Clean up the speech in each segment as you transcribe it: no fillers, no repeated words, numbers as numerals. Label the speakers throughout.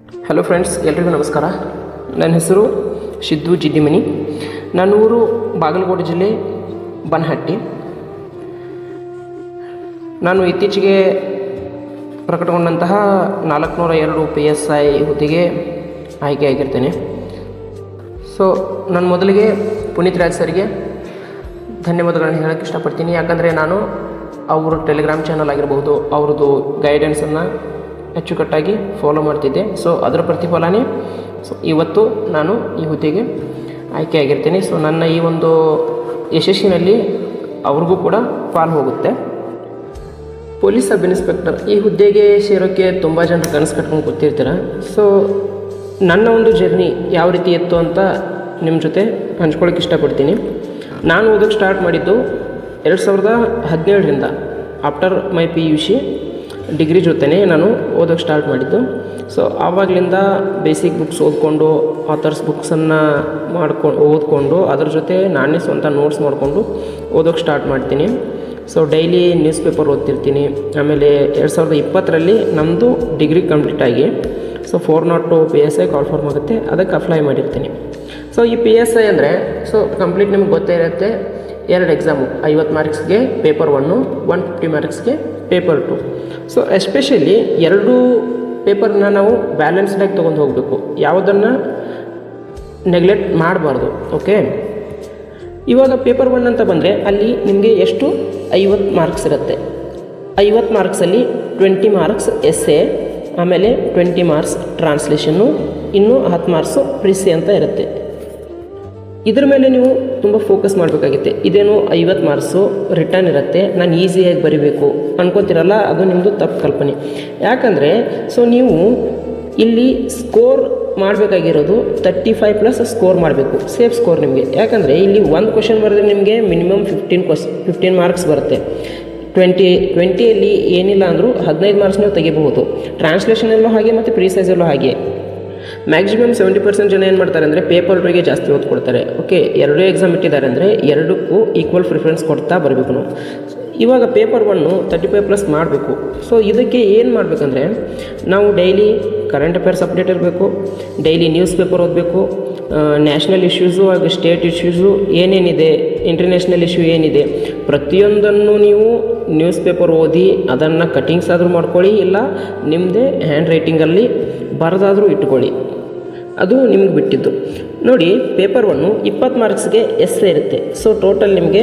Speaker 1: Hello friends, ಎಲ್ರಿಗೂ ನಮಸ್ಕಾರ. ನನ್ನ ಹೆಸರು ಸಿದ್ದು ಜಿಡ್ಡಿಮನಿ. ನನ್ನ ಊರು ಬಾಗಲಕೋಟೆ ಜಿಲ್ಲೆ ಬನಹಟ್ಟಿ. ನಾನು ಇತ್ತೀಚೆಗೆ ಪ್ರಕಟಗೊಂಡಂತಹ 402 PSI ಹುದ್ದೆಗೆ ಆಯ್ಕೆಯಾಗಿರ್ತೇನೆ. ಸೊ ನಾನು ಮೊದಲಿಗೆ ಪುನೀತ್ ರಾಜ್ ಸರ್ಗೆ ಧನ್ಯವಾದಗಳನ್ನು ಹೇಳೋಕ್ಕೆ ಇಷ್ಟಪಡ್ತೀನಿ. ಯಾಕಂದರೆ ನಾನು ಅವ್ರ ಟೆಲಿಗ್ರಾಮ್ ಚಾನಲ್ ಆಗಿರ್ಬೋದು, ಅವ್ರದ್ದು ಗೈಡೆನ್ಸನ್ನು ಅಚ್ಚುಕಟ್ಟಾಗಿ ಫಾಲೋ ಮಾಡ್ತಿದ್ದೆ. ಸೊ ಅದರ ಪ್ರತಿಫಲನೇ ಇವತ್ತು ನಾನು ಈ ಹುದ್ದೆಗೆ ಆಯ್ಕೆಯಾಗಿರ್ತೀನಿ. ಸೊ ನನ್ನ ಈ ಒಂದು ಯಶಸ್ಸಿನಲ್ಲಿ ಅವ್ರಿಗೂ ಕೂಡ ಪಾಲು ಹೋಗುತ್ತೆ. ಪೊಲೀಸ್ ಸಬ್ ಇನ್ಸ್ಪೆಕ್ಟರ್ ಈ ಹುದ್ದೆಗೆ ಸೇರೋಕ್ಕೆ ತುಂಬ ಜನರು ಕನಸು ಕಟ್ಕೊಂಡು ಕೂತಿರ್ತೀರ. ಸೊ ನನ್ನ ಒಂದು ಜರ್ನಿ ಯಾವ ರೀತಿ ಇತ್ತು ಅಂತ ನಿಮ್ಮ ಜೊತೆ ಹಂಚ್ಕೊಳ್ಳೋಕೆ ಇಷ್ಟಪಡ್ತೀನಿ. ನಾನು ಓದೋಕ್ಕೆ ಸ್ಟಾರ್ಟ್ ಮಾಡಿದ್ದು 2017ರಿಂದ. ಆಫ್ಟರ್ ಮೈ PUC ಡಿಗ್ರಿ ಜೊತೆನೇ ನಾನು ಓದೋಕ್ಕೆ ಸ್ಟಾರ್ಟ್ ಮಾಡಿದ್ದು. ಸೊ ಆವಾಗಲಿಂದ ಬೇಸಿಕ್ ಬುಕ್ಸ್ ಓದ್ಕೊಂಡು, ಆಥರ್ಸ್ ಬುಕ್ಸನ್ನು ಓದ್ಕೊಂಡು ಅದ್ರ ಜೊತೆ ನಾನೇ ಸ್ವಂತ ನೋಟ್ಸ್ ಮಾಡಿಕೊಂಡು ಓದೋಕ್ಕೆ ಸ್ಟಾರ್ಟ್ ಮಾಡ್ತೀನಿ. ಸೊ ಡೈಲಿ ನ್ಯೂಸ್ ಪೇಪರ್ ಓದ್ತಿರ್ತೀನಿ. ಆಮೇಲೆ 2020ರಲ್ಲಿ ನಮ್ಮದು ಡಿಗ್ರಿ ಕಂಪ್ಲೀಟ್ ಆಗಿ ಸೊ 402 PSI ಕಾಲ್ ಫಾರ್ಮ್ ಆಗುತ್ತೆ, ಅದಕ್ಕೆ ಅಪ್ಲೈ ಮಾಡಿರ್ತೀನಿ. ಸೊ ಈ PSI ಅಂದರೆ ಸೊ ಕಂಪ್ಲೀಟ್ ನಿಮ್ಗೆ ಗೊತ್ತೇ ಇರುತ್ತೆ. 2 ಎಕ್ಸಾಮು, 50 ಮಾರ್ಕ್ಸ್ಗೆ ಪೇಪರ್ 1, 150 ಮಾರ್ಕ್ಸ್ಗೆ ಪೇಪರ್ 2. ಸೊ ಎಸ್ಪೆಷಲಿ 2 ಪೇಪರ್ನ ನಾವು ಬ್ಯಾಲೆನ್ಸ್ಡಾಗಿ ತೊಗೊಂಡು ಹೋಗಬೇಕು, ಯಾವುದನ್ನು ನೆಗ್ಲೆಕ್ಟ್ ಮಾಡಬಾರ್ದು. ಓಕೆ, ಇವಾಗ ಪೇಪರ್ 1 ಅಂತ ಬಂದರೆ ಅಲ್ಲಿ ನಿಮಗೆ ಎಷ್ಟು 50 ಮಾರ್ಕ್ಸ್ ಇರುತ್ತೆ. 50 ಮಾರ್ಕ್ಸಲ್ಲಿ 20 ಮಾರ್ಕ್ಸ್ ಎಸ್ಸೆ, ಆಮೇಲೆ 20 ಮಾರ್ಕ್ಸ್ ಟ್ರಾನ್ಸ್ಲೇಷನ್ನು, ಇನ್ನೂ 10 ಮಾರ್ಕ್ಸು ಪ್ರಿಸಿ ಅಂತ ಇರುತ್ತೆ. ಇದ್ರ ಮೇಲೆ ನೀವು ತುಂಬ ಫೋಕಸ್ ಮಾಡಬೇಕಾಗುತ್ತೆ. ಇದೇನು 50 ಮಾರ್ಕ್ಸು ರಿಟರ್ನ್ ಇರುತ್ತೆ, ನಾನು ಈಸಿಯಾಗಿ ಬರೀಬೇಕು ಅನ್ಕೊತಿರಲ್ಲ, ಅದು ನಿಮ್ಮದು ತಪ್ಪು ಕಲ್ಪನೆ. ಯಾಕಂದರೆ ಸೊ ನೀವು ಇಲ್ಲಿ ಸ್ಕೋರ್ ಮಾಡಬೇಕಾಗಿರೋದು 35+ ಸ್ಕೋರ್ ಮಾಡಬೇಕು, ಸೇಫ್ ಸ್ಕೋರ್ ನಿಮಗೆ. ಯಾಕಂದರೆ ಇಲ್ಲಿ ಒಂದು ಕ್ವಶನ್ ಬರೆದ್ರೆ ನಿಮಗೆ ಮಿನಿಮಮ್ 15 ಮಾರ್ಕ್ಸ್ ಬರುತ್ತೆ. 20ಯಲ್ಲಿ ಏನಿಲ್ಲ ಅಂದರೂ 15 ಮಾರ್ಕ್ಸ್ ನೀವು ತೆಗಿಬಹುದು. ಟ್ರಾನ್ಸ್ಲೇಷನಲ್ಲೂ ಹಾಗೆ ಮತ್ತು ಪ್ರೀಸೈಸಲ್ಲೂ ಹಾಗೆ. ಮ್ಯಾಕ್ಸಿಮಮ್ 70% ಜನ ಏನು ಮಾಡ್ತಾರೆ ಅಂದರೆ ಪೇಪರ್ 2ಗೆ ಜಾಸ್ತಿ ಓದ್ ಕೊಡ್ತಾರೆ. ಓಕೆ, 2 ಎಕ್ಸಾಮ್ ಇಟ್ಟಿದ್ದಾರೆ ಅಂದರೆ 2ಕ್ಕೂ ಈಕ್ವಲ್ ಪ್ರಿಫರೆನ್ಸ್ ಕೊಡ್ತಾ ಬರಬೇಕು ನಾವು. ಇವಾಗ ಪೇಪರ್ 1 35+ ಮಾಡಬೇಕು. ಸೊ ಇದಕ್ಕೆ ಏನು ಮಾಡಬೇಕಂದ್ರೆ ನಾವು ಡೈಲಿ ಕರೆಂಟ್ ಅಫೇರ್ಸ್ ಅಪ್ಡೇಟ್ ಇರಬೇಕು, ಡೈಲಿ ನ್ಯೂಸ್ ಪೇಪರ್ ಓದಬೇಕು, ನ್ಯಾಷನಲ್ ಇಶ್ಯೂಸು ಹಾಗೂ ಸ್ಟೇಟ್ ಇಶ್ಯೂಸು ಏನೇನಿದೆ, ಇಂಟರ್ನ್ಯಾಷನಲ್ ಇಶ್ಯೂ ಏನಿದೆ, ಪ್ರತಿಯೊಂದನ್ನು ನೀವು ನ್ಯೂಸ್ ಪೇಪರ್ ಓದಿ ಅದನ್ನು ಕಟಿಂಗ್ಸ್ ಆದರೂ ಮಾಡ್ಕೊಳ್ಳಿ, ಇಲ್ಲ ನಿಮ್ಮದೇ ಹ್ಯಾಂಡ್ ರೈಟಿಂಗಲ್ಲಿ ಬರೆದಾದರೂ ಇಟ್ಕೊಳ್ಳಿ, ಅದು ನಿಮ್ಗೆ ಬಿಟ್ಟಿದ್ದು. ನೋಡಿ, ಪೇಪರ್ 1 20 ಮಾರ್ಕ್ಸ್ಗೆ ಎಸ್ಸೆ ಇರುತ್ತೆ. ಸೊ ಟೋಟಲ್ ನಿಮಗೆ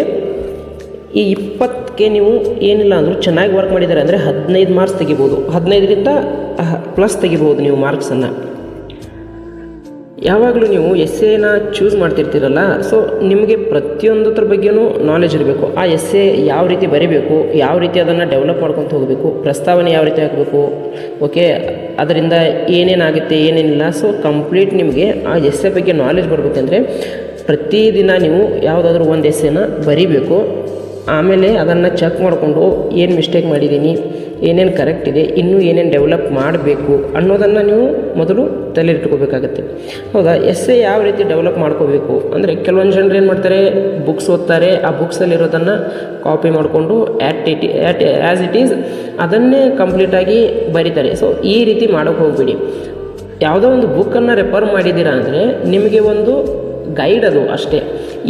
Speaker 1: ಈ 20ಕ್ಕೆ ನೀವು ಏನಿಲ್ಲ ಅಂದರೂ ಚೆನ್ನಾಗಿ ವರ್ಕ್ ಮಾಡಿದ್ದಾರೆ ಅಂದರೆ 15 ಮಾರ್ಕ್ಸ್ ತೆಗಿಬೋದು, 15ರಿಂದ ಪ್ಲಸ್ ತೆಗಿಬೋದು ನೀವು ಮಾರ್ಕ್ಸನ್ನು. ಯಾವಾಗಲೂ ನೀವು ಎಸ್ಸೆನ ಚೂಸ್ ಮಾಡ್ತಿರ್ತೀರಲ್ಲ, ಸೊ ನಿಮಗೆ ಪ್ರತಿಯೊಂದರ ಬಗ್ಗೆಯೂ ನಾಲೆಜ್ ಇರಬೇಕು. ಆ ಎಸ್ಸೆ ಯಾವ ರೀತಿ ಬರೀಬೇಕು, ಯಾವ ರೀತಿ ಅದನ್ನು ಡೆವಲಪ್ ಮಾಡ್ಕೊತ ಹೋಗಬೇಕು, ಪ್ರಸ್ತಾವನೆ ಯಾವ ರೀತಿ ಹಾಕಬೇಕು, ಓಕೆ, ಅದರಿಂದ ಏನೇನಾಗುತ್ತೆ ಏನೇನಿಲ್ಲ. ಸೊ ಕಂಪ್ಲೀಟ್ ನಿಮಗೆ ಆ ಎಸ್ಸೆ ಬಗ್ಗೆ ನಾಲೆಜ್ ಬರಬೇಕಂದ್ರೆ ಪ್ರತಿದಿನ ನೀವು ಯಾವುದಾದ್ರೂ ಒಂದು ಎಸ್ಸೆನ ಬರೀಬೇಕು. ಆಮೇಲೆ ಅದನ್ನು ಚೆಕ್ ಮಾಡಿಕೊಂಡು ಏನು ಮಿಸ್ಟೇಕ್ ಮಾಡಿದ್ದೀನಿ, ಏನೇನು ಕರೆಕ್ಟ್ ಇದೆ, ಇನ್ನೂ ಏನೇನು ಡೆವಲಪ್ ಮಾಡಬೇಕು ಅನ್ನೋದನ್ನು ನೀವು ಮೊದಲು ತಲೆ ಇಟ್ಕೋಬೇಕಾಗತ್ತೆ. ಹೌದಾ, ಎಸ್ಸೆ ಯಾವ ರೀತಿ ಡೆವಲಪ್ ಮಾಡ್ಕೋಬೇಕು ಅಂದರೆ ಕೆಲವೊಂದು ಜನರು ಏನು ಮಾಡ್ತಾರೆ, ಬುಕ್ಸ್ ಓದ್ತಾರೆ, ಆ ಬುಕ್ಸಲ್ಲಿರೋದನ್ನು ಕಾಪಿ ಮಾಡಿಕೊಂಡು ಆ್ಯಸ್ ಇಟ್ ಈಸ್ ಅದನ್ನೇ ಕಂಪ್ಲೀಟಾಗಿ ಬರೀತಾರೆ. ಸೊ ಈ ರೀತಿ ಮಾಡೋಕ್ಕೆ ಹೋಗ್ಬೇಡಿ. ಯಾವುದೋ ಒಂದು ಬುಕ್ಕನ್ನು ರೆಫರ್ ಮಾಡಿದ್ದೀರಾ ಅಂದರೆ ನಿಮಗೆ ಒಂದು ಗೈಡ್ ಅದು ಅಷ್ಟೇ,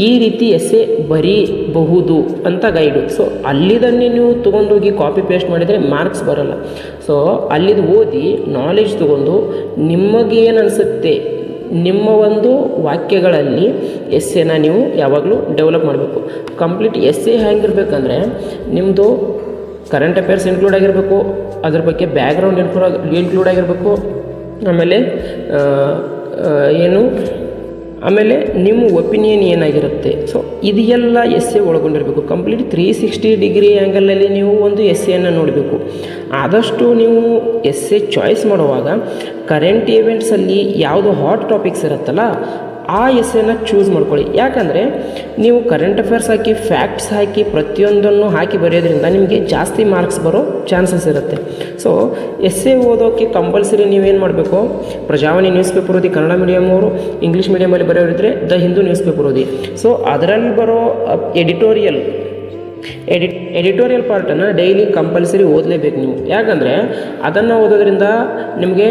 Speaker 1: ಈ ರೀತಿ ಎಸ್ಸೆ ಬರೀಬಹುದು ಅಂತ ಗೈಡು. ಸೊ ಅಲ್ಲಿದನ್ನೇ ನೀವು ತೊಗೊಂಡೋಗಿ ಕಾಪಿ ಪೇಸ್ಟ್ ಮಾಡಿದರೆ ಮಾರ್ಕ್ಸ್ ಬರೋಲ್ಲ. ಸೊ ಅಲ್ಲಿದು ಓದಿ ನಾಲೆಜ್ ತೊಗೊಂಡು ನಿಮಗೇನು ಅನಿಸುತ್ತೆ ನಿಮ್ಮ ಒಂದು ವಾಕ್ಯಗಳಲ್ಲಿ ಎಸ್ಸೆನ ನೀವು ಯಾವಾಗಲೂ ಡೆವಲಪ್ ಮಾಡಬೇಕು. ಕಂಪ್ಲೀಟ್ ಎಸ್ಸೆ ಹೆಂಗಿರ್ಬೇಕಂದ್ರೆ ನಿಮ್ಮದು ಕರೆಂಟ್ ಅಫೇರ್ಸ್ ಇನ್ಕ್ಲೂಡ್ ಆಗಿರಬೇಕು, ಅದ್ರ ಬಗ್ಗೆ ಬ್ಯಾಕ್ಗ್ರೌಂಡ್ ಇನ್ಕ್ಲೂಡ್ ಆಗಿರಬೇಕು, ಆಮೇಲೆ ನಿಮ್ಮ ಒಪಿನಿಯನ್ ಏನಾಗಿರುತ್ತೆ. ಸೊ ಇದೆಲ್ಲ ಎಸ್ಸೆ ಒಳಗೊಂಡಿರಬೇಕು. ಕಂಪ್ಲೀಟ್ 360 ಡಿಗ್ರಿ ಆ್ಯಂಗಲಲ್ಲಿ ನೀವು ಒಂದು ಎಸ್ಸೆಯನ್ನು ನೋಡಬೇಕು. ಆದಷ್ಟು ನೀವು ಎಸ್ಸೆ ಚಾಯ್ಸ್ ಮಾಡುವಾಗ ಕರೆಂಟ್ ಇವೆಂಟ್ಸಲ್ಲಿ ಯಾವುದು ಹಾಟ್ ಟಾಪಿಕ್ಸ್ ಇರುತ್ತಲ್ಲ ಆ ಎಸ್ಸೆನ ಚೂಸ್ ಮಾಡ್ಕೊಳ್ಳಿ. ಯಾಕಂದರೆ ನೀವು ಕರೆಂಟ್ ಅಫೇರ್ಸ್ ಹಾಕಿ, ಫ್ಯಾಕ್ಟ್ಸ್ ಹಾಕಿ, ಪ್ರತಿಯೊಂದನ್ನು ಹಾಕಿ ಬರೆಯೋದ್ರಿಂದ ನಿಮಗೆ ಜಾಸ್ತಿ ಮಾರ್ಕ್ಸ್ ಬರೋ ಚಾನ್ಸಸ್ ಇರುತ್ತೆ. ಸೊ ಎಸ್ಸೆ ಓದೋಕ್ಕೆ ಕಂಪಲ್ಸರಿ ನೀವೇನು ಮಾಡಬೇಕು, ಪ್ರಜಾವಾಣಿ ನ್ಯೂಸ್ ಪೇಪರ್ ಓದಿ, ಕನ್ನಡ ಮೀಡಿಯಮ್ ಅವರು, ಇಂಗ್ಲೀಷ್ ಮೀಡಿಯಮಲ್ಲಿ ಬರೆಯೋರಿದ್ದರೆ ದ ಹಿಂದೂ ನ್ಯೂಸ್ ಪೇಪರ್ ಓದಿ. ಸೊ ಅದರಲ್ಲಿ ಬರೋ ಎಡಿಟೋರಿಯಲ್ ಪಾರ್ಟನ್ನು ಡೈಲಿ ಕಂಪಲ್ಸರಿ ಓದಲೇಬೇಕು ನೀವು. ಯಾಕಂದರೆ ಅದನ್ನು ಓದೋದ್ರಿಂದ ನಿಮಗೆ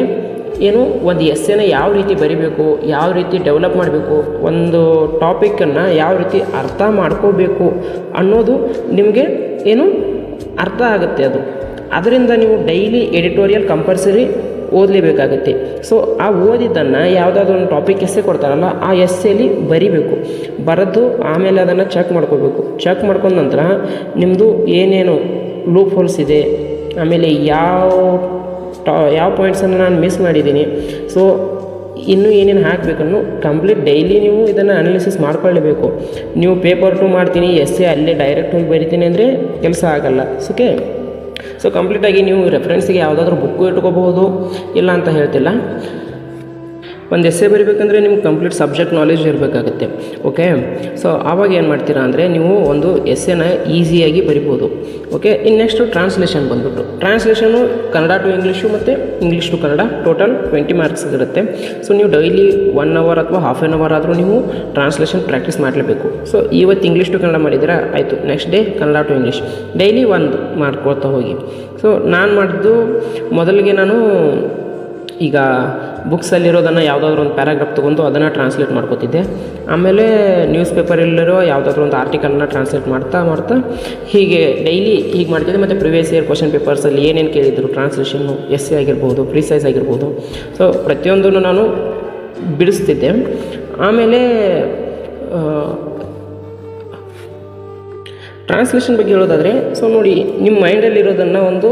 Speaker 1: ಏನು ಒಂದು ಎಸ್ಸೆನ ಯಾವ ರೀತಿ ಬರಿಬೇಕು, ಯಾವ ರೀತಿ ಡೆವಲಪ್ ಮಾಡಬೇಕು, ಒಂದು ಟಾಪಿಕನ್ನು ಯಾವ ರೀತಿ ಅರ್ಥ ಮಾಡ್ಕೋಬೇಕು ಅನ್ನೋದು ನಿಮಗೆ ಏನು ಅರ್ಥ ಆಗುತ್ತೆ. ಅದರಿಂದ ನೀವು ಡೈಲಿ ಎಡಿಟೋರಿಯಲ್ ಕಂಪಲ್ಸರಿ ಓದಲೇಬೇಕಾಗುತ್ತೆ. ಸೊ ಆ ಓದಿದ್ದನ್ನು ಯಾವುದಾದ್ರೂ ಒಂದು ಟಾಪಿಕ್ ಎಸ್ಸೆ ಕೊಡ್ತಾರಲ್ಲ, ಆ ಎಸ್ಸೆಲಿ ಬರಿಬೇಕು. ಬರೆದು ಆಮೇಲೆ ಅದನ್ನು ಚೆಕ್ ಮಾಡ್ಕೋಬೇಕು. ಚೆಕ್ ಮಾಡ್ಕೊಂಡ ನಂತರ ನಿಮ್ಮದು ಏನೇನು ಲೂಪ್ ಹೋಲ್ಸ್ ಇದೆ, ಆಮೇಲೆ ಯಾವ ಪಾಯಿಂಟ್ಸನ್ನು ನಾನು ಮಿಸ್ ಮಾಡಿದ್ದೀನಿ, ಸೊ ಇನ್ನೂ ಏನೇನು ಹಾಕಬೇಕನ್ನು ಕಂಪ್ಲೀಟ್ ಡೈಲಿ ನೀವು ಇದನ್ನು ಅನಾಲಿಸಿಸ್ ಮಾಡ್ಕೊಳ್ಳೇಬೇಕು. ನೀವು ಪೇಪರ್ 2 ಮಾಡ್ತೀನಿ ಎಸ್ಸೆ ಅಲ್ಲೇ ಡೈರೆಕ್ಟ್ ಹೋಗಿ ಬರಿತೀನಿ ಅಂದರೆ ಕೆಲಸ ಆಗಲ್ಲ. ಓಕೆ, ಸೊ ಕಂಪ್ಲೀಟಾಗಿ ನೀವು ರೆಫರೆನ್ಸಿಗೆ ಯಾವುದಾದ್ರೂ ಬುಕ್ಕು ಇಟ್ಕೋಬಹುದು, ಇಲ್ಲ ಅಂತ ಹೇಳ್ತಿಲ್ಲ. ಒಂದು ಎಸ್ಸೆ ಬರಿಬೇಕಂದ್ರೆ ನಿಮ್ಗೆ ಕಂಪ್ಲೀಟ್ ಸಬ್ಜೆಕ್ಟ್ ನಾಲೆಜ್ ಇರಬೇಕಾಗುತ್ತೆ. ಓಕೆ, ಸೊ ಆವಾಗ ಏನು ಮಾಡ್ತೀರಾ ಅಂದರೆ ನೀವು ಒಂದು ಎಸ್ಸೆನ ಈಸಿಯಾಗಿ ಬರಿಬೋದು. ಓಕೆ, ಇನ್ನು ನೆಕ್ಸ್ಟು ಟ್ರಾನ್ಸ್ಲೇಷನ್ ಬಂದುಬಿಟ್ಟು, ಟ್ರಾನ್ಸ್ಲೇಷನು ಕನ್ನಡ ಟು ಇಂಗ್ಲೀಷು ಮತ್ತು English to Kannada total 20 marks ಇರುತ್ತೆ. ಸೊ ನೀವು ಡೈಲಿ 1 ಅವರ್ ಅಥವಾ ಹಾಫ್ ಆನ್ ಅವರ್ ಆದರೂ ನೀವು ಟ್ರಾನ್ಸ್ಲೇಷನ್ ಪ್ರಾಕ್ಟೀಸ್ ಮಾಡಲೇಬೇಕು. ಸೊ ಇವತ್ತು ಇಂಗ್ಲೀಷ್ ಟು ಕನ್ನಡ ಮಾಡಿದರೆ ಆಯಿತು, next day Kannada to English, daily ಒಂದು ಮಾಡ್ಕೊಳ್ತಾ ಹೋಗಿ. ಸೊ ನಾನು ಮಾಡಿದ್ದು ಮೊದಲಿಗೆ ನಾನು ಈಗ ಬುಕ್ಸಲ್ಲಿರೋದನ್ನು ಯಾವುದಾದ್ರೂ ಒಂದು ಪ್ಯಾರಾಗ್ರಾಫ್ ತೊಗೊಂಡು ಅದನ್ನು ಟ್ರಾನ್ಸ್ಲೇಟ್ ಮಾಡ್ಕೋತಿದ್ದೆ. ಆಮೇಲೆ ನ್ಯೂಸ್ ಪೇಪರಲ್ಲಿರೋ ಯಾವುದಾದ್ರೂ ಒಂದು ಆರ್ಟಿಕಲ್ನ ಟ್ರಾನ್ಸ್ಲೇಟ್ ಮಾಡ್ತಾ ಹೀಗೆ ಡೈಲಿ ಹೀಗೆ ಮಾಡ್ತಿದ್ದೆ. ಮತ್ತು ಪ್ರಿವಿಯಸ್ ಇಯರ್ ಕ್ವಶನ್ ಪೇಪರ್ಸಲ್ಲಿ ಏನೇನು ಕೇಳಿದ್ರು ಟ್ರಾನ್ಸ್ಲೇಷನ್ನು, ಎಸ್ಸೆ ಆಗಿರ್ಬೋದು, ಪ್ರಿಸೈಸ್ ಆಗಿರ್ಬೋದು, ಸೊ ಪ್ರತಿಯೊಂದನ್ನು ನಾನು ಬಿಡಿಸ್ತಿದ್ದೆ. ಆಮೇಲೆ ಟ್ರಾನ್ಸ್ಲೇಷನ್ ಬಗ್ಗೆ ಹೇಳೋದಾದರೆ, ಸೊ ನೋಡಿ ನಿಮ್ಮ ಮೈಂಡಲ್ಲಿರೋದನ್ನು ಒಂದು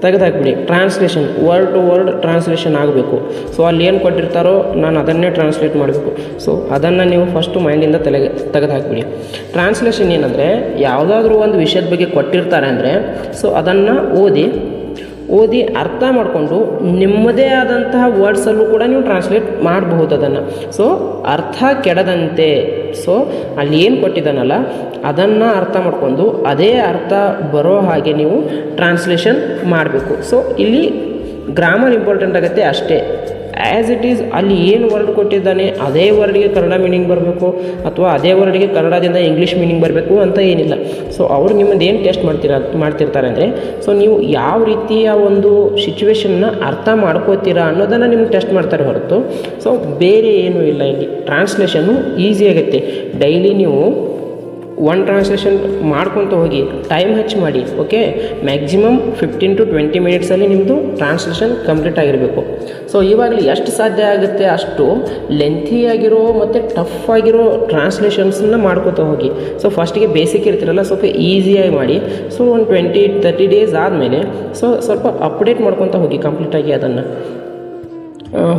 Speaker 1: ತೆಗೆದಾಕ್ಬಿಡಿ. Translation word to word translation ಆಗಬೇಕು. ಸೊ ಅಲ್ಲಿ ಏನು ಕೊಟ್ಟಿರ್ತಾರೋ ನಾನು ಅದನ್ನೇ ಟ್ರಾನ್ಸ್ಲೇಟ್ ಮಾಡಬೇಕು. ಸೊ ಅದನ್ನು ನೀವು ಫಸ್ಟು ಮೈಂಡಿಂದ ತೆಗೆದುಹಾಕ್ಬಿಡಿ. ಟ್ರಾನ್ಸ್ಲೇಷನ್ ಏನಂದರೆ, ಯಾವುದಾದ್ರೂ ಒಂದು ವಿಷಯದ ಬಗ್ಗೆ ಕೊಟ್ಟಿರ್ತಾರೆ ಅಂದರೆ ಸೊ ಅದನ್ನು ಓದಿ ಅರ್ಥ ಮಾಡಿಕೊಂಡು ನಿಮ್ಮದೇ ಆದಂತಹ ವರ್ಡ್ಸಲ್ಲೂ ಕೂಡ ನೀವು ಟ್ರಾನ್ಸ್ಲೇಟ್ ಮಾಡಬಹುದು ಅದನ್ನು. ಸೊ ಅರ್ಥ ಕೆಡದಂತೆ, ಸೊ ಅಲ್ಲಿ ಏನು ಕೊಟ್ಟಿದ್ದಾನಲ್ಲ ಅದನ್ನು ಅರ್ಥ ಮಾಡಿಕೊಂಡು ಅದೇ ಅರ್ಥ ಬರೋ ಹಾಗೆ ನೀವು ಟ್ರಾನ್ಸ್ಲೇಷನ್ ಮಾಡಬೇಕು. ಸೊ ಇಲ್ಲಿ ಗ್ರಾಮರ್ ಇಂಪಾರ್ಟೆಂಟ್ ಆಗುತ್ತೆ ಅಷ್ಟೇ. ಆ್ಯಸ್ ಇಟ್ ಈಸ್ ಅಲ್ಲಿ ಏನು ವರ್ಡ್ ಕೊಟ್ಟಿದ್ದಾನೆ ಅದೇ ವರ್ಡ್ಗೆ ಕನ್ನಡ ಮೀನಿಂಗ್ ಬರಬೇಕು, ಅಥವಾ ಅದೇ ವರ್ಡ್ಗೆ ಕನ್ನಡದಿಂದ ಇಂಗ್ಲೀಷ್ ಮೀನಿಂಗ್ ಬರಬೇಕು ಅಂತ ಏನಿಲ್ಲ. ಸೊ ಅವರು ನಿಮ್ಮದು ಏನು ಟೆಸ್ಟ್ ಮಾಡ್ತಿರ್ತಾರೆ ಅಂದರೆ, ಸೊ ನೀವು ಯಾವ ರೀತಿಯ ಒಂದು ಸಿಚುವೇಶನ್ನ ಅರ್ಥ ಮಾಡ್ಕೋತೀರಾ ಅನ್ನೋದನ್ನು ನಿಮ್ಗೆ ಟೆಸ್ಟ್ ಮಾಡ್ತಾರೆ ಹೊರತು ಸೊ ಬೇರೆ ಏನೂ ಇಲ್ಲ. ಇಲ್ಲಿ ಟ್ರಾನ್ಸ್ಲೇಷನ್ನು ಈಸಿ ಆಗುತ್ತೆ. ಡೈಲಿ ನೀವು ಒಂದು ಟ್ರಾನ್ಸ್ಲೇಷನ್ ಮಾಡ್ಕೊತ ಹೋಗಿ, ಟೈಮ್ ಹೆಚ್ಚು ಮಾಡಿ. ಓಕೆ, ಮ್ಯಾಕ್ಸಿಮಮ್ 15 to 20 ಮಿನಿಟ್ಸಲ್ಲಿ ನಿಮ್ಮದು ಟ್ರಾನ್ಸ್ಲೇಷನ್ ಕಂಪ್ಲೀಟ್ ಆಗಿರಬೇಕು. ಸೊ ಇವಾಗಲೇ ಎಷ್ಟು ಸಾಧ್ಯ ಆಗುತ್ತೆ ಅಷ್ಟು ಲೆಂಥಿಯಾಗಿರೋ ಮತ್ತು ಟಫ್ ಆಗಿರೋ ಟ್ರಾನ್ಸ್ಲೇಷನ್ಸನ್ನ ಮಾಡ್ಕೊತ ಹೋಗಿ. ಸೊ ಫಸ್ಟಿಗೆ ಬೇಸಿಕ್ ಇರ್ತಿರಲ್ಲ, ಸ್ವಲ್ಪ ಈಸಿಯಾಗಿ ಮಾಡಿ. ಸೊ ಒಂದು 20-30 ಡೇಸ್ ಆದಮೇಲೆ ಸೊ ಸ್ವಲ್ಪ ಅಪ್ಡೇಟ್ ಮಾಡ್ಕೊತ ಹೋಗಿ ಕಂಪ್ಲೀಟಾಗಿ. ಅದನ್ನು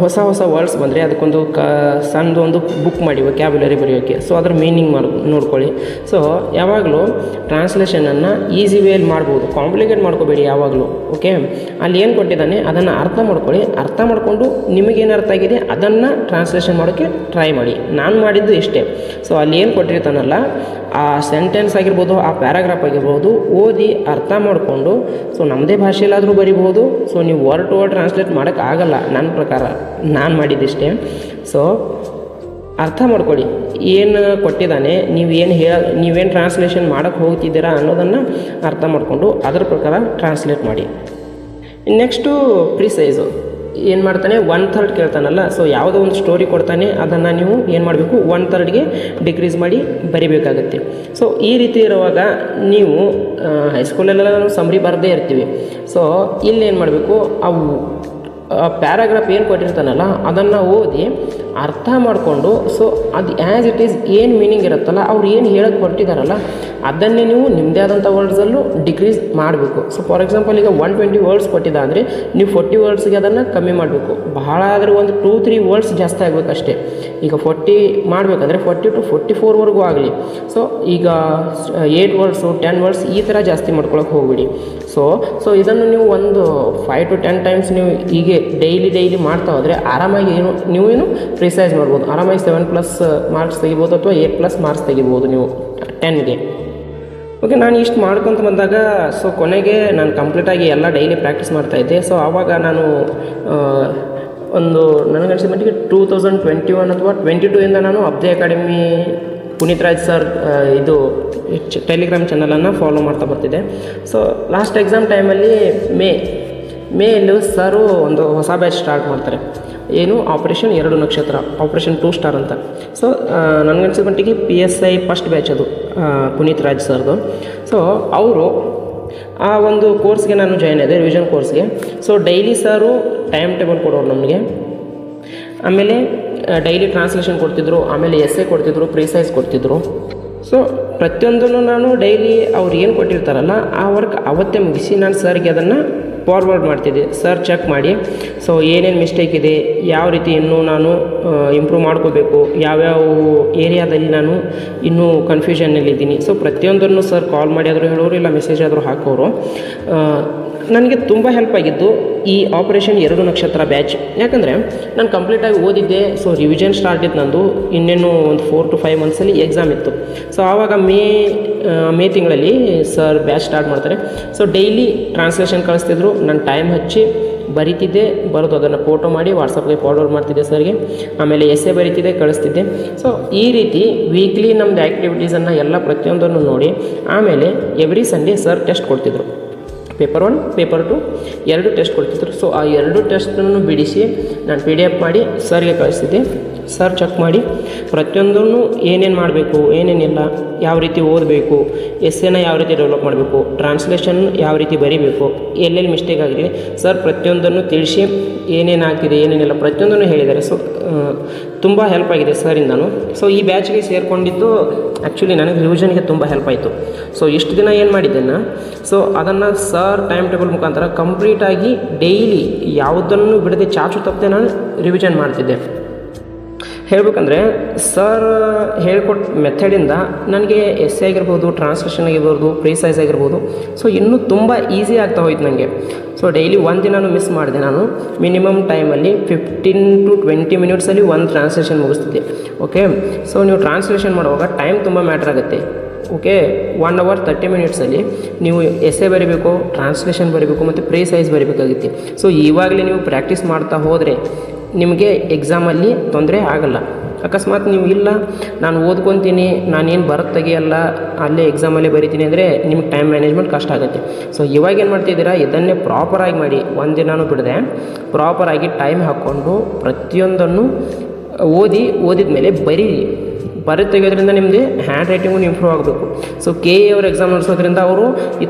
Speaker 1: ಹೊಸ ವರ್ಡ್ಸ್ ಬಂದರೆ ಅದಕ್ಕೊಂದು ಸಣ್ಣದೊಂದು ಬುಕ್ ಮಾಡಿ ವೊಕ್ಯಾಬ್ಯುಲರಿ ಬರೆಯೋಕ್ಕೆ. ಸೊ ಅದ್ರ ಮೀನಿಂಗ್ ನೋಡ್ಕೊಳ್ಳಿ. ಸೊ ಯಾವಾಗಲೂ ಟ್ರಾನ್ಸ್ಲೇಷನನ್ನು ಈಸಿ ವೇಯಲ್ಲಿ ಮಾಡ್ಬೋದು, ಕಾಂಪ್ಲಿಕೇಟ್ ಮಾಡ್ಕೋಬೇಡಿ ಯಾವಾಗಲೂ. ಓಕೆ, ಅಲ್ಲಿ ಏನು ಕೊಟ್ಟಿದ್ದಾನೆ ಅದನ್ನು ಅರ್ಥ ಮಾಡ್ಕೊಳ್ಳಿ. ಅರ್ಥ ಮಾಡಿಕೊಂಡು ನಿಮಗೇನು ಅರ್ಥ ಆಗಿದೆ ಅದನ್ನು ಟ್ರಾನ್ಸ್ಲೇಷನ್ ಮಾಡೋಕ್ಕೆ ಟ್ರೈ ಮಾಡಿ. ನಾನು ಮಾಡಿದ್ದು ಇಷ್ಟೇ. ಸೊ ಅಲ್ಲಿ ಏನು ಕೊಟ್ಟಿರ್ತಾನಲ್ಲ ಆ ಸೆಂಟೆನ್ಸ್ ಆಗಿರ್ಬೋದು, ಆ ಪ್ಯಾರಾಗ್ರಾಫ್ ಆಗಿರ್ಬೋದು, ಓದಿ ಅರ್ಥ ಮಾಡಿಕೊಂಡು ಸೊ ನಮ್ಮದೇ ಭಾಷೆಯಲ್ಲಾದರೂ ಬರಿಬೋದು. ಸೊ ನೀವು ವರ್ಡ್ ಟು ವರ್ಡ್ ಟ್ರಾನ್ಸ್ಲೇಟ್ ಮಾಡೋಕ್ಕಾಗಲ್ಲ ನನ್ನ ಪ್ರಕಾರ, ನಾನು ಮಾಡಿದ್ದಿಷ್ಟೇ. ಸೊ ಅರ್ಥ ಮಾಡ್ಕೊಳ್ಳಿ ಏನು ಕೊಟ್ಟಿದ್ದಾನೆ, ನೀವೇನು ಟ್ರಾನ್ಸ್ಲೇಷನ್ ಮಾಡೋಕ್ಕೆ ಹೋಗ್ತಿದ್ದೀರಾ ಅನ್ನೋದನ್ನು ಅರ್ಥ ಮಾಡಿಕೊಂಡು ಅದರ ಪ್ರಕಾರ ಟ್ರಾನ್ಸ್ಲೇಟ್ ಮಾಡಿ. ನೆಕ್ಸ್ಟು ಪ್ರಿಸೈಸು ಏನು ಮಾಡ್ತಾನೆ, 1/3 ಕೇಳ್ತಾನಲ್ಲ. ಸೊ ಯಾವುದೋ ಒಂದು ಸ್ಟೋರಿ ಕೊಡ್ತಾನೆ, ಅದನ್ನು ನೀವು ಏನು ಮಾಡಬೇಕು 1/3ಗೆ ಡಿಕ್ರೀಸ್ ಮಾಡಿ ಬರಿಬೇಕಾಗತ್ತೆ. ಸೊ ಈ ರೀತಿ ಇರುವಾಗ ನೀವು ಹೈಸ್ಕೂಲಲ್ಲೆಲ್ಲ ನಾವು ಸಮ್ರಿ ಬರದೇ ಇರ್ತೀವಿ. ಸೊ ಇಲ್ಲಿ ಏನು ಮಾಡಬೇಕು, ಅವು ಪ್ಯಾರಾಗ್ರಾಫ್ ಏನು ಕೊಟ್ಟಿರ್ತಾನಲ್ಲ ಅದನ್ನು ಓದಿ ಅರ್ಥ ಮಾಡಿಕೊಂಡು ಸೊ ಅದು ಆ್ಯಸ್ ಇಟ್ ಈಸ್ ಏನು ಮೀನಿಂಗ್ ಇರುತ್ತಲ್ಲ, ಅವ್ರು ಏನು ಹೇಳಕ್ಕೆ ಹೊರಟಿದ್ದಾರಲ್ಲ ಅದನ್ನೇ ನೀವು ನಿಮ್ಮದೇ ಆದಂಥ ವರ್ಡ್ಸಲ್ಲೂ ಡಿಕ್ರೀಸ್ ಮಾಡಬೇಕು. ಸೊ ಫಾರ್ ಎಕ್ಸಾಂಪಲ್ ಈಗ 120 ವರ್ಡ್ಸ್ ಕೊಟ್ಟಿದ್ದ ಅಂದರೆ ನೀವು 40 ವರ್ಡ್ಸ್ಗೆ ಅದನ್ನು ಕಮ್ಮಿ ಮಾಡಬೇಕು. ಬಹಳ ಆದರೆ ಒಂದು 2-3 ವರ್ಡ್ಸ್ ಜಾಸ್ತಿ ಆಗಬೇಕಷ್ಟೇ. ಈಗ 40 ಮಾಡಬೇಕಂದ್ರೆ 40 to 44ವರೆಗೂ ಆಗಲಿ. ಸೊ ಈಗ 8 ವರ್ಡ್ಸು 10 ವರ್ಡ್ಸ್ ಈ ಥರ ಜಾಸ್ತಿ ಮಾಡ್ಕೊಳಕ್ಕೆ ಹೋಗ್ಬಿಡಿ. ಸೊ ಇದನ್ನು ನೀವು ಒಂದು 5 to 10 ಟೈಮ್ಸ್ ನೀವು ಹೀಗೆ ಡೈಲಿ ಮಾಡ್ತಾ ಹೋದರೆ ಆರಾಮಾಗಿ ನೀವೇನು ಪ್ರಿಸೈಸ್ ಮಾಡ್ಬೋದು. ಆರಾಮಾಗಿ 7+ ಮಾರ್ಕ್ಸ್ ತೆಗಿಬೋದು ಅಥವಾ 8+ ಮಾರ್ಕ್ಸ್ ತೆಗಿಬೋದು ನೀವು 10ಗೆ. ಓಕೆ, ನಾನು ಇಷ್ಟು ಮಾಡ್ಕೊತ ಬಂದಾಗ ಸೊ ಕೊನೆಗೆ ನಾನು ಕಂಪ್ಲೀಟಾಗಿ ಎಲ್ಲ ಡೈಲಿ ಪ್ರಾಕ್ಟೀಸ್ ಮಾಡ್ತಾಯಿದ್ದೆ. ಸೊ ಆವಾಗ ನಾನು ಒಂದು ನನಗನ್ಸಿದ ಮಟ್ಟಿಗೆ 2021 ಅಥವಾ 22ಇಂದ ನಾನು ಅಬ್ದೆ ಅಕಾಡೆಮಿ ಪುನೀತ್ ರಾಜ್ ಸರ್ ಇದು ಟೆಲಿಗ್ರಾಮ್ ಚಾನಲನ್ನು ಫಾಲೋ ಮಾಡ್ತಾ ಬರ್ತಿದ್ದೆ. ಸೊ ಲಾಸ್ಟ್ ಎಕ್ಸಾಮ್ ಟೈಮಲ್ಲಿ ಮೇಲೂ ಸರು ಒಂದು ಹೊಸ ಬ್ಯಾಚ್ ಸ್ಟಾರ್ಟ್ ಮಾಡ್ತಾರೆ, ಏನು ಆಪರೇಷನ್ 2 ನಕ್ಷತ್ರ, ಆಪರೇಷನ್ 2 ಸ್ಟಾರ್ ಅಂತ. ಸೊ ನನಗನ್ಸಿದ ಮಟ್ಟಿಗೆ PSI ಫಸ್ಟ್ ಬ್ಯಾಚ್ ಅದು ಪುನೀತ್ ರಾಜ್ ಸರ್ದು. ಸೊ ಅವರು ಆ ಒಂದು ಕೋರ್ಸ್ಗೆ ನಾನು ಜಾಯ್ನ್ ಆದೆ, ರಿವಿಷನ್ ಕೋರ್ಸ್ಗೆ. ಸೊ ಡೈಲಿ ಸಾರು ಟೈಮ್ ಟೇಬಲ್ ಕೊಡೋರು ನಮಗೆ, ಆಮೇಲೆ ಡೈಲಿ ಟ್ರಾನ್ಸ್ಲೇಷನ್ ಕೊಡ್ತಿದ್ರು, ಆಮೇಲೆ ಎಸ್ಸೆ ಕೊಡ್ತಿದ್ರು, ಪ್ರಿಸೈಸ್ ಕೊಡ್ತಿದ್ರು. ಸೊ ಪ್ರತಿಯೊಂದನ್ನು ನಾನು ಡೈಲಿ ಅವ್ರು ಏನು ಕೊಟ್ಟಿರ್ತಾರಲ್ಲ ಆ ವರ್ಕ್ ಅವತ್ತೇ ಮುಗಿಸಿ ನಾನು ಸರ್ಗೆ ಅದನ್ನು ಫಾರ್ವರ್ಡ್ ಮಾಡ್ತಿದ್ದೆ. ಸರ್ ಚೆಕ್ ಮಾಡಿ, ಸೊ ಏನೇನು ಮಿಸ್ಟೇಕ್ ಇದೆ, ಯಾವ ರೀತಿ ಇನ್ನೂ ನಾನು ಇಂಪ್ರೂವ್ ಮಾಡ್ಕೋಬೇಕು, ಯಾವ್ಯಾವ ಏರಿಯಾದಲ್ಲಿ ನಾನು ಇನ್ನೂ ಕನ್ಫ್ಯೂಷನ್ನಲ್ಲಿದ್ದೀನಿ. ಸೊ ಪ್ರತಿಯೊಂದನ್ನು ಸರ್ ಕಾಲ್ ಮಾಡಿ ಆದರೂ ಹೇಳೋರು, ಇಲ್ಲ ಮೆಸೇಜ್ ಆದರೂ ಹಾಕೋರು. ನನಗೆ ತುಂಬ ಹೆಲ್ಪ್ ಆಗಿದ್ದು ಈ ಆಪರೇಷನ್ 2 ನಕ್ಷತ್ರ ಬ್ಯಾಚ್. ಯಾಕಂದರೆ ನಾನು ಕಂಪ್ಲೀಟಾಗಿ ಓದಿದ್ದೆ. ಸೊ ರಿವಿಷನ್ ಸ್ಟಾರ್ಟ್ ಇತ್ತು ನಂದು, ಇನ್ನೇನು ಒಂದು 4 to 5 ಮಂತ್ಸಲ್ಲಿ ಎಕ್ಸಾಮ್ ಇತ್ತು. ಸೊ ಆವಾಗ ಮೇ ತಿಂಗಳಲ್ಲಿ ಸರ್ ಬ್ಯಾಚ್ ಸ್ಟಾರ್ಟ್ ಮಾಡ್ತಾರೆ. ಸೊ ಡೈಲಿ ಟ್ರಾನ್ಸ್ಲೇಷನ್ ಕಳಿಸ್ತಿದ್ರು, ನಾನು ಟೈಮ್ ಹಚ್ಚಿ ಬರಿತಿದ್ದೆ, ಬರೋದು ಅದನ್ನು ಫೋಟೋ ಮಾಡಿ ವಾಟ್ಸಪ್ಗೆ ಫಾರ್ವರ್ಡ್ ಮಾಡ್ತಿದ್ದೆ ಸರ್ಗೆ, ಆಮೇಲೆ ಎಸ್ಸೆ ಬರಿತಿದ್ದೆ, ಕಳಿಸ್ತಿದ್ದೆ. ಸೊ ಈ ರೀತಿ ವೀಕ್ಲಿ ನಮ್ಮದು ಆ್ಯಕ್ಟಿವಿಟೀಸನ್ನು ಎಲ್ಲ ಪ್ರತಿಯೊಂದನ್ನು ನೋಡಿ ಆಮೇಲೆ ಎವ್ರಿ ಸಂಡೇ ಸರ್ ಟೆಸ್ಟ್ ಕೊಡ್ತಿದ್ರು. ಪೇಪರ್ 1 ಪೇಪರ್ 2 2 ಟೆಸ್ಟ್ ಕೊಡ್ತಿದ್ರು. ಸೊ ಆ 2 ಟೆಸ್ಟನ್ನು ಬಿಡಿಸಿ ನಾನು PDF ಮಾಡಿ ಸರ್ಗೆ ಕಳಿಸ್ತಿದ್ದೆ. ಸರ್ ಚೆಕ್ ಮಾಡಿ ಪ್ರತಿಯೊಂದನ್ನು ಏನೇನು ಮಾಡಬೇಕು, ಏನೇನಿಲ್ಲ, ಯಾವ ರೀತಿ ಓದಬೇಕು, ಎಸ್ಸೆನ ಯಾವ ರೀತಿ ಡೆವಲಪ್ ಮಾಡಬೇಕು, ಟ್ರಾನ್ಸ್ಲೇಷನ್ ಯಾವ ರೀತಿ ಬರೀಬೇಕು, ಎಲ್ಲೆಲ್ಲಿ ಮಿಸ್ಟೇಕ್ ಆಗಿದೆ ಸರ್ ಪ್ರತಿಯೊಂದನ್ನು ತಿಳಿಸಿ ಏನೇನು ಆಗ್ತಿದೆ, ಏನೇನಿಲ್ಲ ಪ್ರತಿಯೊಂದನ್ನು ಹೇಳಿದ್ದಾರೆ. ಸೊ ತುಂಬ ಹೆಲ್ಪ್ ಆಗಿದೆ ಸರಿಂದನು. ಸೊ ಈ ಬ್ಯಾಚ್ಗೆ ಸೇರಿಕೊಂಡಿದ್ದು ಆ್ಯಕ್ಚುಲಿ ನನಗೆ ರಿವಿಷನ್ಗೆ ತುಂಬ ಹೆಲ್ಪ್ ಆಯಿತು. ಸೊ ಇಷ್ಟು ದಿನ ಏನು ಮಾಡಿದ್ದೆನ, ಸೊ ಅದನ್ನು ಸರ್ ಟೈಮ್ ಟೇಬಲ್ ಮುಖಾಂತರ ಕಂಪ್ಲೀಟಾಗಿ ಡೈಲಿ ಯಾವುದನ್ನು ಬಿಡದೆ ಚಾಚು ತಪ್ಪದೆ ನಾನು ರಿವಿಷನ್ ಮಾಡ್ತಿದ್ದೆ. ಹೇಳಬೇಕಂದ್ರೆ ಸರ್ ಹೇಳ್ಕೊಟ್ಟ ಮೆಥಡಿಂದ ನನಗೆ ಎಸ್ಸೆ ಆಗಿರ್ಬೋದು, ಟ್ರಾನ್ಸ್ಲೇಷನ್ ಆಗಿರ್ಬೋದು, ಪ್ರಿಸೈಸ್ ಆಗಿರ್ಬೋದು, ಸೊ ಇನ್ನೂ ತುಂಬ ಈಸಿ ಆಗ್ತಾ ಹೋಯ್ತು ನನಗೆ. ಸೊ ಡೈಲಿ ಒಂದು ದಿನನೂ ಮಿಸ್ ಮಾಡಿದೆ. ನಾನು ಮಿನಿಮಮ್ ಟೈಮಲ್ಲಿ 15 to 20 ಮಿನಿಟ್ಸಲ್ಲಿ ಒಂದು ಟ್ರಾನ್ಸ್ಲೇಷನ್ ಮುಗಿಸ್ತಿದ್ದೆ. ಓಕೆ, ಸೊ ನೀವು ಟ್ರಾನ್ಸ್ಲೇಷನ್ ಮಾಡುವಾಗ ಟೈಮ್ ತುಂಬ ಮ್ಯಾಟ್ರ್ ಆಗುತ್ತೆ. ಓಕೆ, 1 hour 30 minutesಲ್ಲಿ ನೀವು ಎಸ್ಸೆ ಬರೀಬೇಕು, ಟ್ರಾನ್ಸ್ಲೇಷನ್ ಬರೀಬೇಕು ಮತ್ತು ಪ್ರಿಸೈಸ್ ಬರೀಬೇಕಾಗುತ್ತೆ. ಸೊ ಇವಾಗಲೇ ನೀವು ಪ್ರಾಕ್ಟೀಸ್ ಮಾಡ್ತಾ ಹೋದರೆ ನಿಮಗೆ ಎಕ್ಸಾಮಲ್ಲಿ ತೊಂದರೆ ಆಗಲ್ಲ. ಅಕಸ್ಮಾತ್ ನೀವು ಇಲ್ಲ ನಾನು ಓದ್ಕೊತೀನಿ, ನಾನೇನು ಬರುತ್ತೆ ತೆಗಿಯಲ್ಲ, ಅಲ್ಲೇ ಎಕ್ಸಾಮಲ್ಲೇ ಬರಿತೀನಿ ಅಂದರೆ ನಿಮ್ಗೆ ಟೈಮ್ ಮ್ಯಾನೇಜ್ಮೆಂಟ್ ಕಷ್ಟ ಆಗುತ್ತೆ. ಸೊ ಇವಾಗ ಏನು ಮಾಡ್ತಿದ್ದೀರಾ, ಇದನ್ನೇ ಪ್ರಾಪರಾಗಿ ಮಾಡಿ, ಒಂದಿನೂ ಬಿಡದೆ ಪ್ರಾಪರಾಗಿ ಟೈಮ್ ಹಾಕ್ಕೊಂಡು ಪ್ರತಿಯೊಂದನ್ನು ಓದಿದ ಮೇಲೆ ಬರೀ ತೆಗೆಯೋದ್ರಿಂದ ನಿಮ್ಮದು ಹ್ಯಾಂಡ್ ರೈಟಿಂಗು ಇಂಪ್ರೂವ್ ಆಗಬೇಕು. ಸೊ KE ಅವ್ರ ಎಕ್ಸಾಮ್ ನಡೆಸೋದ್ರಿಂದ ಅವರು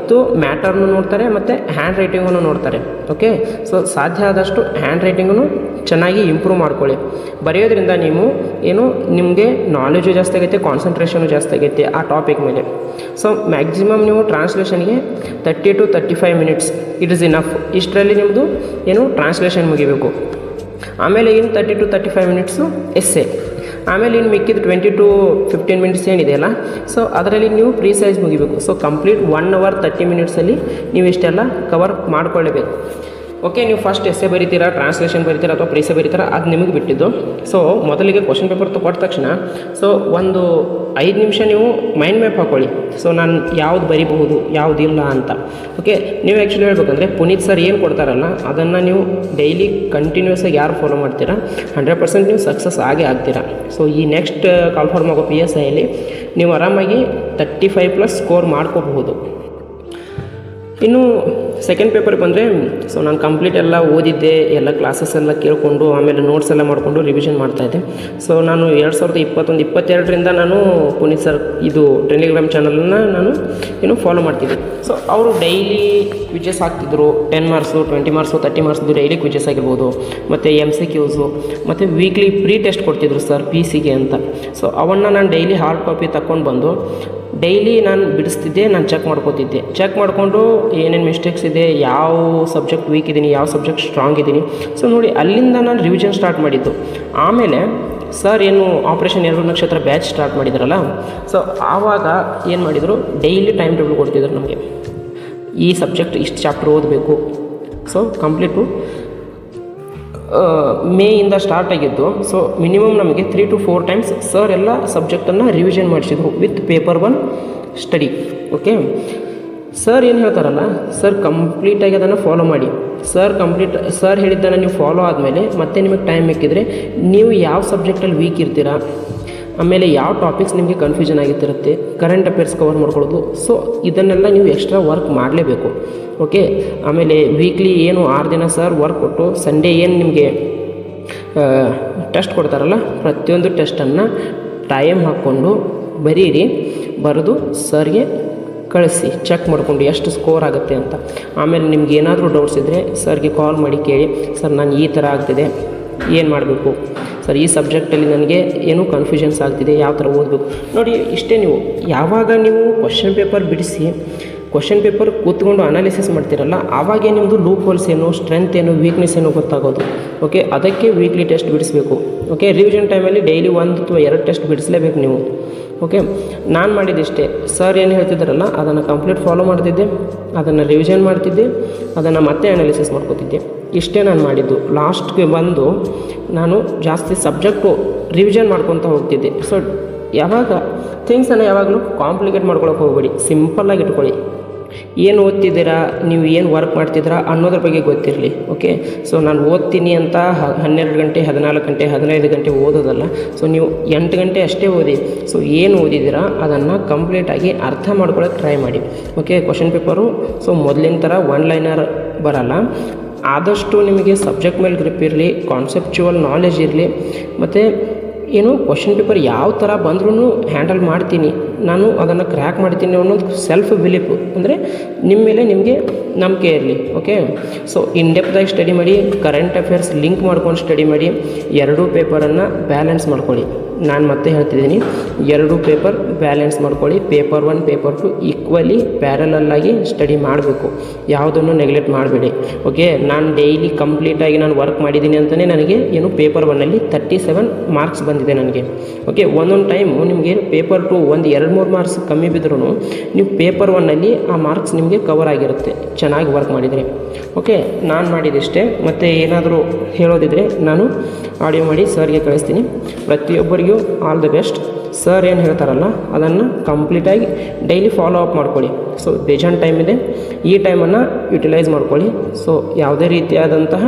Speaker 1: ಮ್ಯಾಟರ್ನು ನೋಡ್ತಾರೆ ಮತ್ತು ಹ್ಯಾಂಡ್ ರೈಟಿಂಗನ್ನು ನೋಡ್ತಾರೆ. ಓಕೆ, ಸೊ ಸಾಧ್ಯ ಆದಷ್ಟು ಹ್ಯಾಂಡ್ ರೈಟಿಂಗನ್ನು ಚೆನ್ನಾಗಿ ಇಂಪ್ರೂವ್ ಮಾಡ್ಕೊಳ್ಳಿ. ಬರೆಯೋದ್ರಿಂದ ನೀವು ನಿಮಗೆ ನಾಲೆಜು ಜಾಸ್ತಿ ಆಗೈತೆ, ಕಾನ್ಸಂಟ್ರೇಷನು ಜಾಸ್ತಿ ಆಗೈತೆ ಆ ಟಾಪಿಕ್ ಮೇಲೆ. ಸೊ ಮ್ಯಾಕ್ಸಿಮಮ್ ನೀವು ಟ್ರಾನ್ಸ್ಲೇಷನ್ಗೆ 30 to 35 minutes it is enough. ಇಷ್ಟರಲ್ಲಿ ನಿಮ್ಮದು ಟ್ರಾನ್ಸ್ಲೇಷನ್ ಮುಗಿಬೇಕು. ಆಮೇಲೆ 30 to 35 minutes ಎಸ್ಸೆ, ಆಮೇಲೆ ಇನ್ನು ಮಿಕ್ಕಿದ 20 to 15 minutes ಏನಿದೆಯಲ್ಲ, ಸೊ ಅದರಲ್ಲಿ ನೀವು ಪ್ರಿಸೈಸ್ ಮುಗಿಬೇಕು. ಸೊ ಕಂಪ್ಲೀಟ್ 1 hour 30 minutesಲ್ಲಿ ನೀವು ಇಷ್ಟೆಲ್ಲ ಕವರ್ ಮಾಡ್ಕೊಳ್ಳೇಬೇಕು. ಓಕೆ, ನೀವು ಫಸ್ಟ್ ಎಸ್ಸೆ ಬರೀತೀರಾ, ಟ್ರಾನ್ಸ್ಲೇಷನ್ ಬರೀತೀರಾ ಅಥವಾ ಪ್ರಿಸೈ ಬರೀತೀರಾ, ಅದು ನಿಮಗೆ ಬಿಟ್ಟಿದ್ದು. ಸೊ ಮೊದಲಿಗೆ ಕ್ವಶನ್ ಪೇಪರ್ ಕೊಟ್ಟ ತಕ್ಷಣ ಸೊ ಒಂದು 5 ನಿಮಿಷ ನೀವು ಮೈಂಡ್ ಮ್ಯಾಪ್ ಹಾಕ್ಕೊಳ್ಳಿ. ಸೊ ನಾನು ಯಾವ್ದು ಬರಿಬಹುದು, ಯಾವುದಿಲ್ಲ ಅಂತ. ಓಕೆ, ನೀವು ಆ್ಯಕ್ಚುಲಿ ಹೇಳ್ಬೇಕಂದ್ರೆ ಪುನೀತ್ ಸರ್ ಏನು ಕೊಡ್ತಾರಲ್ಲ ಅದನ್ನು ನೀವು ಡೈಲಿ ಕಂಟಿನ್ಯೂಸ್ ಆಗಿ ಯಾರು ಫಾಲೋ ಮಾಡ್ತೀರಾ 100% ನೀವು ಸಕ್ಸಸ್ ಆಗೇ ಆಗ್ತೀರಾ. ಸೊ ಈ ನೆಕ್ಸ್ಟ್ ಕಾಲ್ಫಾರ್ಮ್ ಆಗೋ PSIಯಲ್ಲಿ ನೀವು ಆರಾಮಾಗಿ 35+ ಸ್ಕೋರ್ ಮಾಡ್ಕೋಬಹುದು. ಇನ್ನು ಸೆಕೆಂಡ್ ಪೇಪರ್ಗೆ ಬಂದರೆ, ಸೊ ನಾನು ಕಂಪ್ಲೀಟ್ ಎಲ್ಲ ಓದಿದ್ದೆ, ಎಲ್ಲ ಕ್ಲಾಸಸ್ ಎಲ್ಲ ಕೇಳಿಕೊಂಡು ಆಮೇಲೆ ನೋಟ್ಸ್ ಎಲ್ಲ ಮಾಡಿಕೊಂಡು ರಿವಿಷನ್ ಮಾಡ್ತಾಯಿದ್ದೆ. ಸೊ ನಾನು 2021-22ರಿಂದ ನಾನು ಪುನೀತ್ ಸರ್ ಟೆಲಿಗ್ರಾಮ್ ಚಾನಲನ್ನು ನಾನು ಫಾಲೋ ಮಾಡ್ತಿದ್ದೆ. ಸೊ ಅವರು ಡೈಲಿ ಕ್ವಿಜಸ್ ಹಾಕ್ತಿದ್ರು, 10 marks 20 marks 30 marks daily quizzes ಆಗಿರ್ಬೋದು, ಮತ್ತು MCQs ಮತ್ತು ವೀಕ್ಲಿ ಪ್ರೀ ಟೆಸ್ಟ್ ಕೊಡ್ತಿದ್ರು ಸರ್ PC ಗೆ ಅಂತ. ಸೊ ಅವನ್ನು ನಾನು ಡೈಲಿ ಹಾರ್ಡ್ ಕಾಪಿ ತಗೊಂಡು ಬಂದು ಡೈಲಿ ನಾನು ಬಿಡಿಸ್ತಿದ್ದೆ, ನಾನು ಚೆಕ್ ಮಾಡ್ಕೋತಿದ್ದೆ. ಚೆಕ್ ಮಾಡಿಕೊಂಡು ಏನೇನು ಮಿಸ್ಟೇಕ್ಸ್ ಇದೆ, ಯಾವ ಸಬ್ಜೆಕ್ಟ್ ವೀಕ್ ಇದ್ದೀನಿ, ಯಾವ ಸಬ್ಜೆಕ್ಟ್ ಸ್ಟ್ರಾಂಗ್ ಇದ್ದೀನಿ, ಸೊ ನೋಡಿ ಅಲ್ಲಿಂದ ನಾನು ರಿವಿಷನ್ ಸ್ಟಾರ್ಟ್ ಮಾಡಿದ್ದು. ಆಮೇಲೆ ಸರ್ ಆಪರೇಷನ್ 2 ನಕ್ಷತ್ರ ಬ್ಯಾಚ್ ಸ್ಟಾರ್ಟ್ ಮಾಡಿದ್ರಲ್ಲ, ಸೊ ಆವಾಗ ಏನು ಮಾಡಿದರು, ಡೈಲಿ ಟೈಮ್ ಟೇಬಲ್ ಕೊಡ್ತಿದ್ರು ನಮಗೆ. ಈ ಸಬ್ಜೆಕ್ಟ್ ಇಷ್ಟು ಚಾಪ್ಟರ್ ಓದಬೇಕು. ಸೊ ಕಂಪ್ಲೀಟು ಮೇಯಿಂದ ಸ್ಟಾರ್ಟ್ ಆಗಿದ್ದು. ಸೊ ಮಿನಿಮಮ್ ನಮಗೆ 3 to 4 times ಸರ್ ಎಲ್ಲ ಸಬ್ಜೆಕ್ಟನ್ನು ರಿವಿಷನ್ ಮಾಡಿಸಿದ್ರು with paper 1 study. Okay, sir ಏನು ಹೇಳ್ತಾರಲ್ಲ, ಸರ್ ಕಂಪ್ಲೀಟಾಗಿ ಅದನ್ನು ಫಾಲೋ ಮಾಡಿ. ಸರ್ ಹೇಳಿದ್ದನ್ನು ನೀವು ಫಾಲೋ ಆದಮೇಲೆ ಮತ್ತೆ ನಿಮಗೆ ಟೈಮ್ ಬೇಕಿದ್ರೆ ನೀವು ಯಾವ ಸಬ್ಜೆಕ್ಟಲ್ಲಿ ವೀಕ್ ಇರ್ತೀರಾ, ಆಮೇಲೆ ಯಾವ ಟಾಪಿಕ್ಸ್ ನಿಮಗೆ ಕನ್ಫ್ಯೂಷನ್ ಆಗಿತ್ತಿರುತ್ತೆ, ಕರೆಂಟ್ ಅಫೇರ್ಸ್ ಕವರ್ ಮಾಡ್ಕೊಳ್ಳೋದು. ಸೊ ಇದನ್ನೆಲ್ಲ ನೀವು ಎಕ್ಸ್ಟ್ರಾ ವರ್ಕ್ ಮಾಡಲೇಬೇಕು. ಓಕೆ, ಆಮೇಲೆ ವೀಕ್ಲಿ ಏನು 6 ದಿನ ಸರ್ ವರ್ಕ್ ಕೊಟ್ಟು ಸಂಡೇ ಏನು ನಿಮಗೆ ಟೆಸ್ಟ್ ಕೊಡ್ತಾರಲ್ಲ, ಪ್ರತಿಯೊಂದು ಟೆಸ್ಟನ್ನು ಟೈಮ್ ಹಾಕ್ಕೊಂಡು ಬರೀರಿ, ಬರೆದು ಸರ್ಗೆ ಕಳಿಸಿ, ಚೆಕ್ ಮಾಡಿಕೊಂಡು ಎಷ್ಟು ಸ್ಕೋರ್ ಆಗುತ್ತೆ ಅಂತ. ಆಮೇಲೆ ನಿಮ್ಗೆ ಏನಾದರೂ ಡೌಟ್ಸ್ ಇದ್ದರೆ ಸರ್ಗೆ ಕಾಲ್ ಮಾಡಿ ಕೇಳಿ, ಸರ್ ನಾನು ಈ ಥರ ಆಗ್ತಿದೆ, ಏನು ಮಾಡಬೇಕು ಸರ್, ಈ ಸಬ್ಜೆಕ್ಟಲ್ಲಿ ನನಗೆ ಏನೂ ಕನ್ಫ್ಯೂಷನ್ಸ್ ಆಗ್ತಿದೆ, ಯಾವ ಥರ ಓದಬೇಕು. ನೋಡಿ ಇಷ್ಟೇ. ನೀವು ಯಾವಾಗ ನೀವು ಕ್ವಶನ್ ಪೇಪರ್ ಬಿಡಿಸಿ ಕ್ವಶನ್ ಪೇಪರ್ ಕೂತ್ಕೊಂಡು ಅನಾಲಿಸಿಸ್ ಮಾಡ್ತೀರಲ್ಲ, ಆವಾಗೇ ನಿಮ್ಮದು ಲೂಪ್ ಹೋಲ್ಸ್ ಏನು, ಸ್ಟ್ರೆಂತ್ ಏನು, ವೀಕ್ನೆಸ್ ಏನು ಗೊತ್ತಾಗೋದು. ಓಕೆ, ಅದಕ್ಕೆ ವೀಕ್ಲಿ ಟೆಸ್ಟ್ ಬಿಡಿಸಬೇಕು. ಓಕೆ, ರಿವಿಷನ್ ಟೈಮಲ್ಲಿ ಡೈಲಿ 1 ಅಥವಾ 2 ಟೆಸ್ಟ್ ಬಿಡಿಸಲೇಬೇಕು ನೀವು. ಓಕೆ, ನಾನು ಮಾಡಿದ್ದಿಷ್ಟೇ. ಸರ್ ಏನು ಹೇಳ್ತಿದ್ದಾರಲ್ಲ ಅದನ್ನು ಕಂಪ್ಲೀಟ್ ಫಾಲೋ ಮಾಡ್ತಿದ್ದೆ, ಅದನ್ನು ರಿವಿಷನ್ ಮಾಡ್ತಿದ್ದೆ, ಅದನ್ನು ಮತ್ತೆ ಅನಾಲಿಸಿಸ್ ಮಾಡ್ಕೋತಿದ್ದೆ. ಇಷ್ಟೇ ನಾನು ಮಾಡಿದ್ದು. ಲಾಸ್ಟ್ಗೆ ಬಂದು ನಾನು ಜಾಸ್ತಿ ಸಬ್ಜೆಕ್ಟು ರಿವಿಷನ್ ಮಾಡ್ಕೊತ ಹೋಗ್ತಿದ್ದೆ. ಸೊ ಯಾವಾಗ ಥಿಂಗ್ಸನ್ನು ಯಾವಾಗಲೂ ಕಾಂಪ್ಲಿಕೇಟ್ ಮಾಡ್ಕೊಳಕ್ಕೆ ಹೋಗ್ಬೇಡಿ, ಸಿಂಪಲ್ಲಾಗಿ ಇಟ್ಕೊಳ್ಳಿ. ಏನು ಓದ್ತಿದ್ದೀರಾ, ನೀವು ಏನು ವರ್ಕ್ ಮಾಡ್ತಿದ್ದೀರಾ ಅನ್ನೋದ್ರ ಬಗ್ಗೆ ಗೊತ್ತಿರಲಿ. ಓಕೆ, ಸೊ ನಾನು ಓದ್ತೀನಿ ಅಂತ 12 ಗಂಟೆ 14 ಗಂಟೆ 15 ಗಂಟೆ ಓದೋದಲ್ಲ. ಸೊ ನೀವು 8 ಗಂಟೆ ಅಷ್ಟೇ ಓದಿ. ಸೊ ಏನು ಓದಿದ್ದೀರಾ ಅದನ್ನು ಕಂಪ್ಲೀಟಾಗಿ ಅರ್ಥ ಮಾಡ್ಕೊಳ್ಳೋಕೆ ಟ್ರೈ ಮಾಡಿ. ಓಕೆ, ಕ್ವಶನ್ ಪೇಪರು ಸೊ ಮೊದಲಿನ ಥರ 1 ಲೈನರ್ ಬರಲ್ಲ. ಆದಷ್ಟು ನಿಮಗೆ ಸಬ್ಜೆಕ್ಟ್ ಮೇಲೆ ಗ್ರಿಪ್ ಇರಲಿ, ಕಾನ್ಸೆಪ್ಚುವಲ್ ನಾಲೆಜ್ ಇರಲಿ, ಮತ್ತು ಏನು ಕ್ವಶನ್ ಪೇಪರ್ ಯಾವ ಥರ ಬಂದ್ರೂ ಹ್ಯಾಂಡಲ್ ಮಾಡ್ತೀನಿ, ನಾನು ಅದನ್ನು ಕ್ರ್ಯಾಕ್ ಮಾಡ್ತೀನಿ ಅನ್ನೋದು ಸೆಲ್ಫ್ ಬಿಲೀಫ್, ಅಂದರೆ ನಿಮ್ಮ ಮೇಲೆ ನಿಮಗೆ ನಂಬಿಕೆ ಇರಲಿ. ಓಕೆ, ಸೊ ಇನ್ ಡೆಪ್ತಾಗಿ ಸ್ಟಡಿ ಮಾಡಿ, ಕರೆಂಟ್ ಅಫೇರ್ಸ್ ಲಿಂಕ್ ಮಾಡ್ಕೊಂಡು ಸ್ಟಡಿ ಮಾಡಿ, 2 ಪೇಪರನ್ನು ಬ್ಯಾಲೆನ್ಸ್ ಮಾಡ್ಕೊಳ್ಳಿ. ನಾನು ಮತ್ತೆ ಹೇಳ್ತಿದ್ದೀನಿ, 2 ಪೇಪರ್ ಬ್ಯಾಲೆನ್ಸ್ ಮಾಡ್ಕೊಳ್ಳಿ. ಪೇಪರ್ 1 ಪೇಪರ್ 2 ಈಕ್ವಲಿ ಪ್ಯಾರಲಲ್ಲಾಗಿ ಸ್ಟಡಿ ಮಾಡಬೇಕು, ಯಾವುದನ್ನು ನೆಗ್ಲೆಕ್ಟ್ ಮಾಡಬೇಡಿ. ಓಕೆ, ನಾನು ಡೈಲಿ ಕಂಪ್ಲೀಟಾಗಿ ನಾನು ವರ್ಕ್ ಮಾಡಿದ್ದೀನಿ ಅಂತಲೇ ನನಗೆ ಏನು ಪೇಪರ್ 1ಅಲ್ಲಿ 37 ಮಾರ್ಕ್ಸ್ ಬಂದಿದೆ ನನಗೆ. ಓಕೆ, ಒಂದೊಂದು ಟೈಮು ನಿಮಗೆ ಪೇಪರ್ 2 ಒಂದು 2-3 ಮಾರ್ಕ್ಸ್ ಕಮ್ಮಿ ಬಿದ್ದರೂ ನೀವು ಪೇಪರ್ 1ಅಲ್ಲಿ ಆ ಮಾರ್ಕ್ಸ್ ನಿಮಗೆ ಕವರ್ ಆಗಿರುತ್ತೆ, ಚೆನ್ನಾಗಿ ವರ್ಕ್ ಮಾಡಿದರೆ. ಓಕೆ, ನಾನು ಮಾಡಿದಿಷ್ಟೇ. ಮತ್ತು ಏನಾದರೂ ಹೇಳೋದಿದ್ರೆ ನಾನು ಆಡಿಯೋ ಮಾಡಿ ಸರ್ಗೆ ಕಳಿಸ್ತೀನಿ. ಪ್ರತಿಯೊಬ್ಬರಿಗೂ ಆಲ್ ದ ಬೆಸ್ಟ್. ಸರ್ ಏನು ಹೇಳ್ತಾರಲ್ಲ ಅದನ್ನು ಕಂಪ್ಲೀಟಾಗಿ ಡೈಲಿ ಫಾಲೋ ಅಪ್ ಮಾಡ್ಕೊಳ್ಳಿ. ಸೊ ಬೇಜಾನ್ ಟೈಮ್ ಇದೆ, ಈ ಟೈಮನ್ನು ಯುಟಿಲೈಸ್ ಮಾಡ್ಕೊಳ್ಳಿ. ಸೊ ಯಾವುದೇ ರೀತಿಯಾದಂತಹ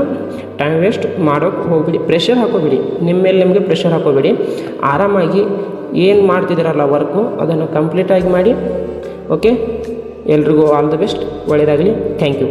Speaker 1: ಟೈಮ್ ವೇಸ್ಟ್ ಮಾಡೋಕ್ಕೆ ಹೋಗಬೇಡಿ, ಪ್ರೆಷರ್ ಹಾಕೋಬೇಡಿ, ನಿಮ್ಮ ಮೇಲೆ ನಿಮಗೆ ಪ್ರೆಷರ್ ಹಾಕೋಬೇಡಿ. ಆರಾಮಾಗಿ ಏನು ಮಾಡ್ತಿದ್ದೀರಲ್ಲ ವರ್ಕು ಅದನ್ನು ಕಂಪ್ಲೀಟಾಗಿ ಮಾಡಿ. ಓಕೆ, ಎಲ್ರಿಗೂ ಆಲ್ ದ ಬೆಸ್ಟ್, ಒಳ್ಳೆಯದಾಗಲಿ. Thank you.